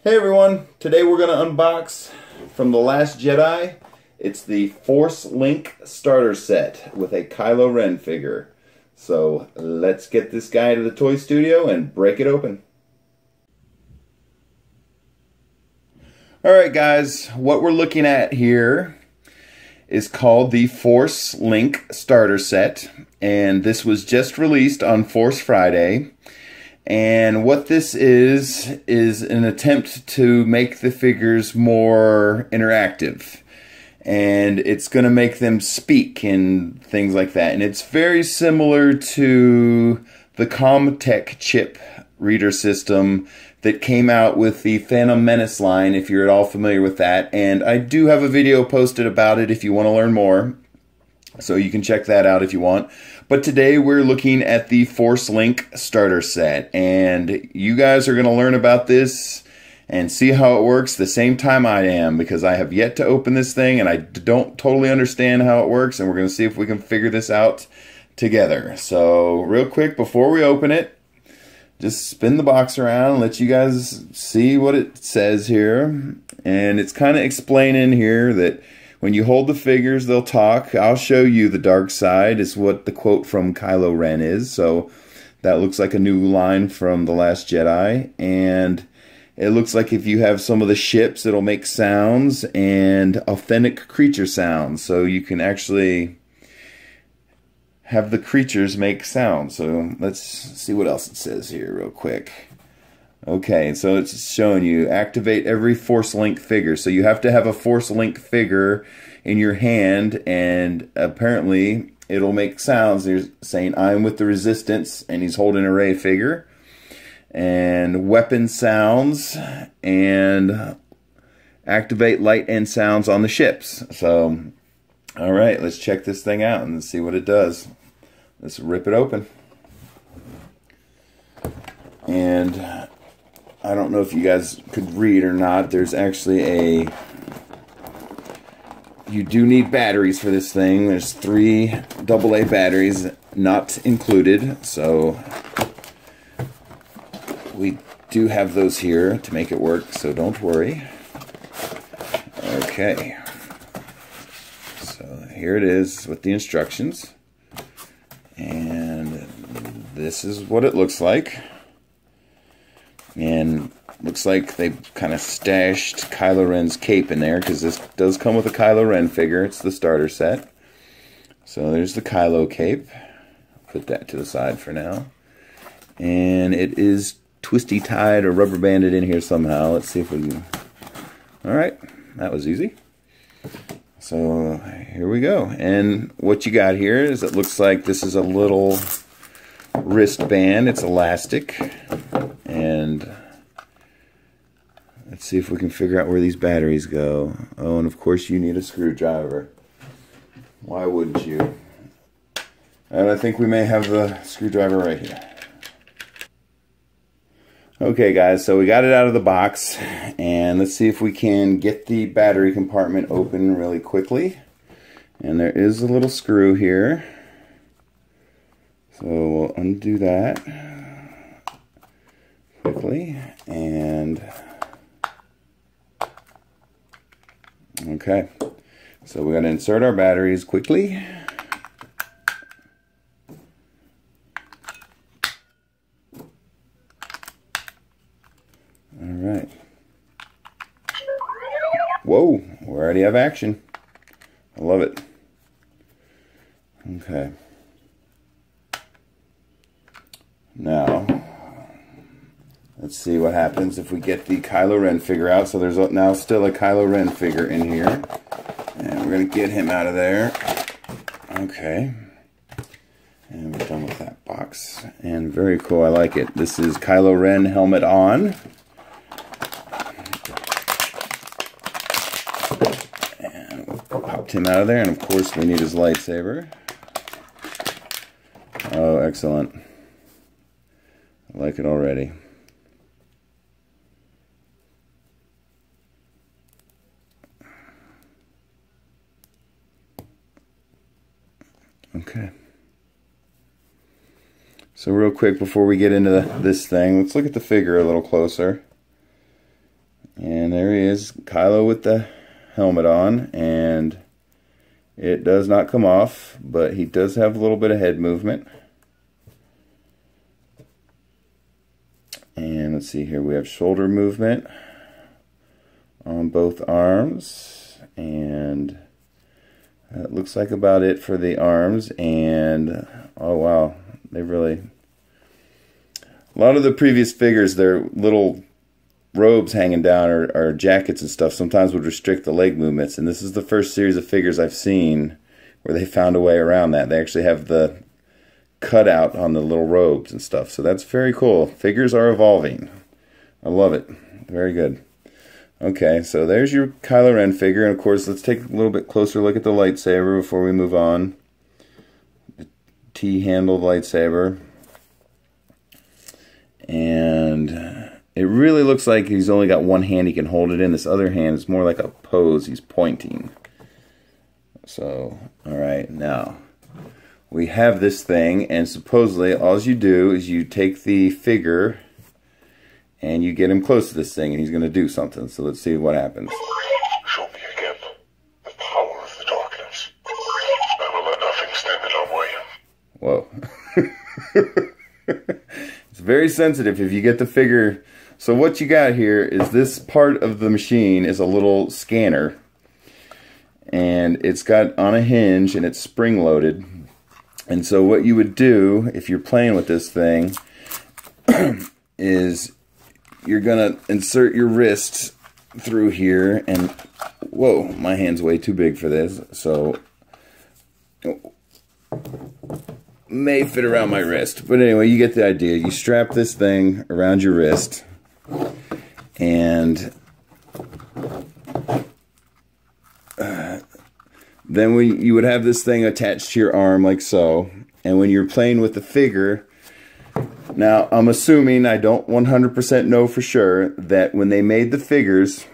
Hey everyone, today we're going to unbox from The Last Jedi. It's the Force Link starter set with a Kylo Ren figure. So let's get this guy to the toy studio and break it open. Alright guys, what we're looking at here is called the Force Link starter set, and this was just released on Force Friday. And what this is an attempt to make the figures more interactive. And it's going to make them speak and things like that. And it's very similar to the Comtech chip reader system that came out with the Phantom Menace line, if you're at all familiar with that. And I do have a video posted about it if you want to learn more. So you can check that out if you want. But today we're looking at the Force Link starter set. And you guys are going to learn about this and see how it works the same time I am. Because I have yet to open this thing and I don't totally understand how it works. And we're going to see if we can figure this out together. So real quick before we open it, just spin the box around and let you guys see what it says here. And it's kind of explaining here that when you hold the figures, they'll talk. I'll show you the dark side is what the quote from Kylo Ren is. So that looks like a new line from The Last Jedi. And it looks like if you have some of the ships, it'll make sounds and authentic creature sounds. So you can actually have the creatures make sounds. So let's see what else it says here real quick. Okay, so it's showing you activate every Force Link figure. So you have to have a Force Link figure in your hand, and apparently it'll make sounds. They're saying, I'm with the Resistance, and he's holding a Rey figure. And weapon sounds, and activate light and sounds on the ships. So, alright, let's check this thing out and see what it does. Let's rip it open. And I don't know if you guys could read or not. There's actually you do need batteries for this thing. There's 3 AA batteries not included. So we do have those here to make it work, so don't worry. Okay. So here it is with the instructions. And this is what it looks like. And looks like they kind of stashed Kylo Ren's cape in there, because this does come with a Kylo Ren figure. It's the starter set. So there's the Kylo cape. Put that to the side for now. And it is twisty tied or rubber banded in here somehow. Let's see if we can. Alright, that was easy. So here we go. And what you got here is it looks like this is a little wristband. It's elastic. And let's see if we can figure out where these batteries go. Oh, and of course you need a screwdriver. Why wouldn't you? And I think we may have the screwdriver right here. Okay guys, so we got it out of the box, and let's see if we can get the battery compartment open really quickly. And there is a little screw here. So we'll undo that quickly, and okay, so we're going to insert our batteries quickly. Alright. Whoa, we already have action. I love it. Okay. Now, let's see what happens if we get the Kylo Ren figure out. So there's now still a Kylo Ren figure in here. And we're going to get him out of there. Okay. And we're done with that box. And very cool, I like it. This is Kylo Ren helmet on. And we popped him out of there. And of course we need his lightsaber. Oh, excellent. I like it already. Okay. So real quick before we get into this thing, let's look at the figure a little closer. And there he is, Kylo with the helmet on, and it does not come off, but he does have a little bit of head movement. And let's see here, we have shoulder movement on both arms, and that looks like about it for the arms. And oh wow, they really, a lot of the previous figures, their little robes hanging down or jackets and stuff sometimes would restrict the leg movements, and this is the first series of figures I've seen where they found a way around that. They actually have the cutout on the little robes and stuff, so that's very cool. Figures are evolving. I love it. Very good. Okay, so there's your Kylo Ren figure, and of course let's take a little bit closer look at the lightsaber before we move on. The T-handled lightsaber. And it really looks like he's only got one hand he can hold it in. This other hand is more like a pose. He's pointing. So, alright, now we have this thing, and supposedly all you do is you take the figure and you get him close to this thing, and he's going to do something. So let's see what happens. Show me again the power of the darkness. I will let nothing stand in our way. Whoa. It's very sensitive if you get the figure. So what you got here is this part of the machine is a little scanner, and it's got on a hinge and it's spring loaded. And so what you would do if you're playing with this thing is you're gonna insert your wrist through here, and whoa, my hand's way too big for this, so may fit around my wrist, but anyway, you get the idea. You strap this thing around your wrist, and then you would have this thing attached to your arm like so, and when you're playing with the figure, now I'm assuming, I don't 100% know for sure, that when they made the figures,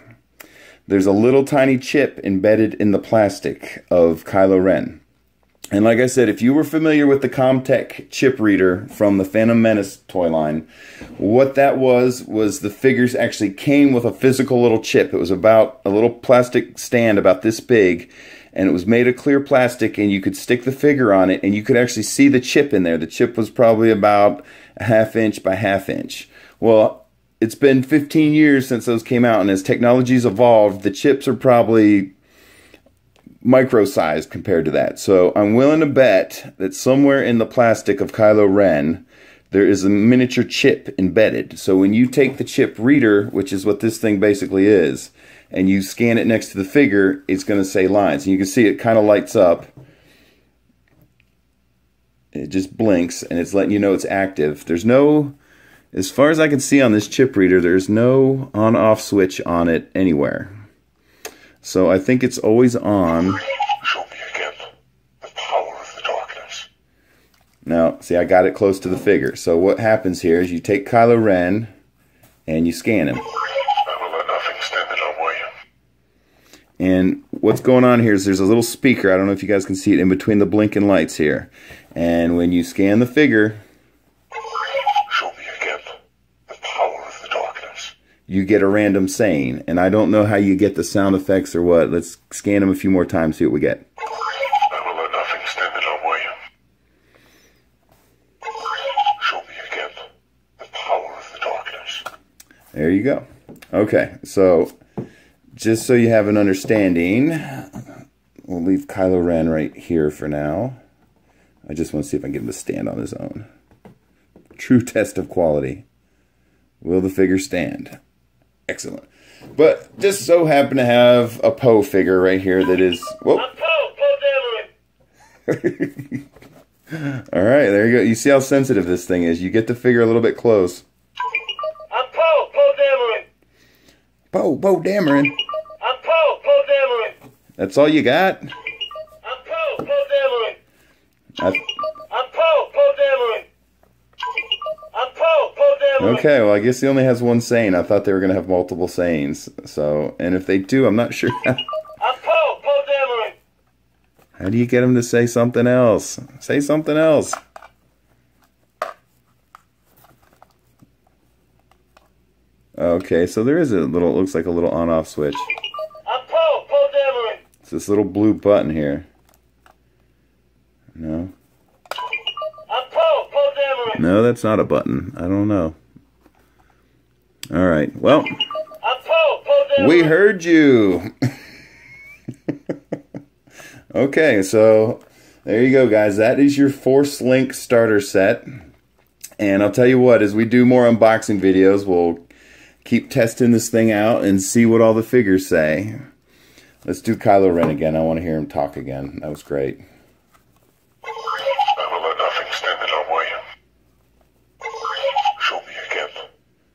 there's a little tiny chip embedded in the plastic of Kylo Ren. And like I said, if you were familiar with the Comtech chip reader from the Phantom Menace toy line, what that was the figures actually came with a physical little chip. It was about a little plastic stand about this big, and it was made of clear plastic, and you could stick the figure on it, and you could actually see the chip in there. The chip was probably about a 1/2 inch by 1/2 inch. Well, it's been 15 years since those came out, and as technology's evolved, the chips are probably micro-sized compared to that. So I'm willing to bet that somewhere in the plastic of Kylo Ren there is a miniature chip embedded. So when you take the chip reader, which is what this thing basically is, and you scan it next to the figure, it's going to say lines. And you can see it kind of lights up. It just blinks, and it's letting you know it's active. There's no, as far as I can see on this chip reader, there's no on-off switch on it anywhere. So I think it's always on. Show me again the power of the darkness. Now, see, I got it close to the figure. So what happens here is you take Kylo Ren and you scan him. I will let nothing stand in our way. And what's going on here is there's a little speaker, I don't know if you guys can see it, in between the blinking lights here. And when you scan the figure, show me again the power of the darkness. You get a random saying, and I don't know how you get the sound effects or what. Let's scan them a few more times, see what we get. I will let nothing stand in our way. Show me again the power of the darkness. There you go. Okay, so just so you have an understanding, we'll leave Kylo Ren right here for now. I just want to see if I can get him to stand on his own. True test of quality. Will the figure stand? Excellent. But just so happen to have a Poe figure right here that is... Whoa. I'm Poe Dameron. Alright, there you go. You see how sensitive this thing is. You get the figure a little bit close. I'm Poe Dameron. Poe Dameron. I'm Poe Dameron. That's all you got? I'm Poe Dameron. I... I'm Poe Dameron. I'm Poe Dameron. Okay, well, I guess he only has one saying. I thought they were going to have multiple sayings. So, and if they do, I'm not sure. I'm Poe Dameron. How do you get him to say something else? Say something else. Okay, so there is a little, it looks like a little on-off switch. I'm Poe Dameron. It's this little blue button here. No. I'm Poe Dameron. No, that's not a button. I don't know. Alright, well. I'm Poe Dameron. We heard you! Okay, so there you go, guys. That is your Force Link starter set. And I'll tell you what, as we do more unboxing videos, we'll keep testing this thing out and see what all the figures say. Let's do Kylo Ren again. I want to hear him talk again. That was great. I will let nothing stand in our way. Show me again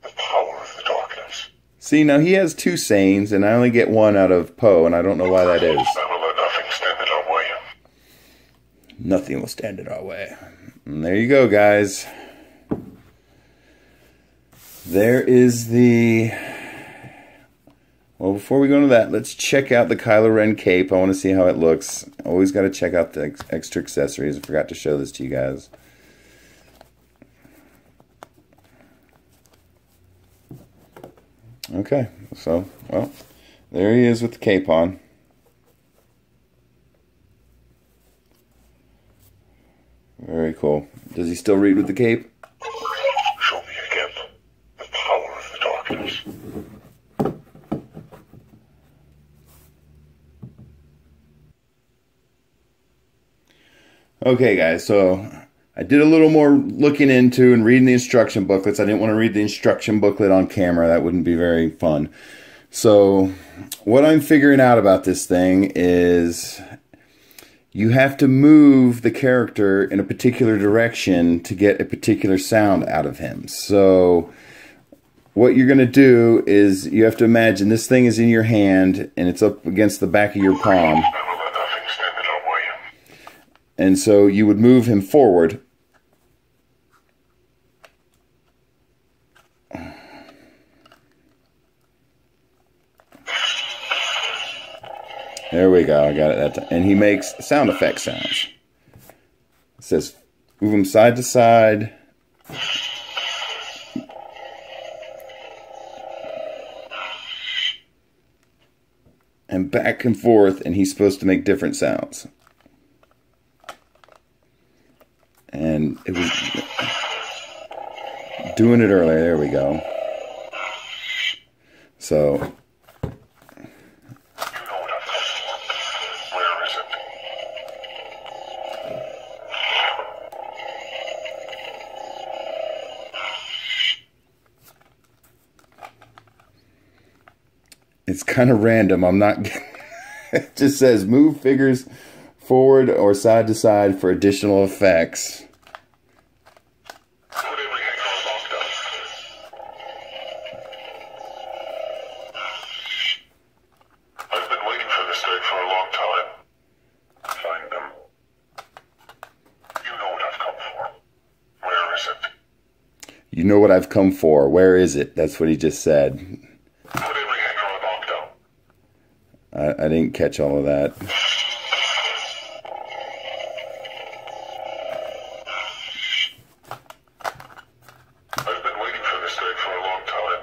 the power of the darkness. See, now he has two sayings, and I only get one out of Poe, and I don't know why that is. I will let nothing stand in our way. Nothing will stand in our way. And there you go, guys. There is the... Well, before we go into that, let's check out the Kylo Ren cape. I want to see how it looks. Always got to check out the extra accessories. I forgot to show this to you guys. Okay, so, well, there he is with the cape on. Very cool. Does he still read with the cape? Show me again the power of the darkness. Okay, guys, so I did a little more looking into and reading the instruction booklets. I didn't want to read the instruction booklet on camera. That wouldn't be very fun. So what I'm figuring out about this thing is you have to move the character in a particular direction to get a particular sound out of him. So what you're going to do is you have to imagine this thing is in your hand and it's up against the back of your palm. I will let nothing stand in our way. And so you would move him forward. There we go. I got it that time. And he makes sound effect sounds. It says move him side to side. And back and forth, and he's supposed to make different sounds. And it was doing it earlier. There we go. So You know what I've come for. Where is it? it's kind of random. I'm not. It just says move figures forward or side to side for additional effects. Put every anchor locked up. I've been waiting for this day for a long time. Find them. You know what I've come for. Where is it? You know what I've come for. Where is it? That's what he just said. Put every anchor locked up. I didn't catch all of that. I've been waiting for this day for a long time.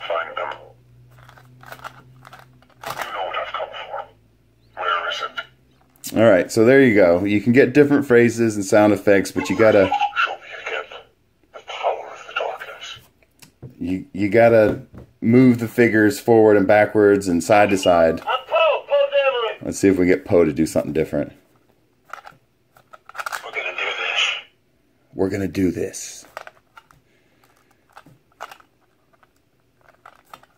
Find them. You know what I've come for. Where is it? All right, so there you go. You can get different phrases and sound effects, but you gotta Show me again the power of the darkness. you gotta move the figures forward and backwards and side to side. I'm Poe Dameron. Let's see if we get Poe to do something different. We're gonna do this. We're gonna do this.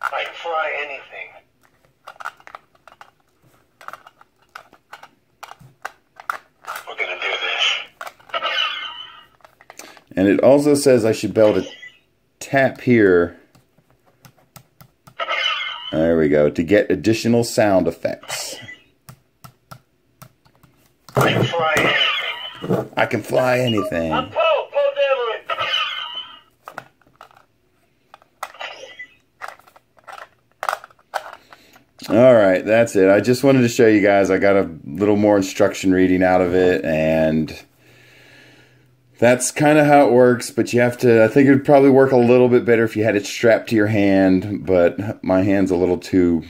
I can fly anything. We're gonna do this. And it also says I should be able to tap here. There we go, to get additional sound effects. I can fly anything. I can fly anything. I'm Poe Dameron. Alright, that's it. I just wanted to show you guys. I got a little more instruction reading out of it, and that's kind of how it works, but you have to, I think it would probably work a little bit better if you had it strapped to your hand, but my hand's a little too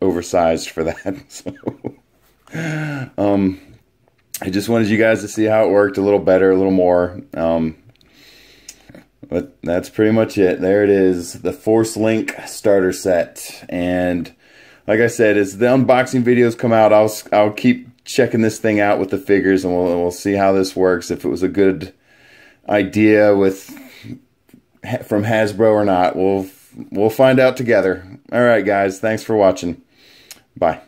oversized for that. So, I just wanted you guys to see how it worked a little better, a little more. But that's pretty much it. There it is, the Force Link starter set. And like I said, as the unboxing videos come out, I'll keep checking this thing out with the figures, and we'll see how this works. If it was a good idea from Hasbro or not, we'll find out together. All right, guys, thanks for watching. Bye.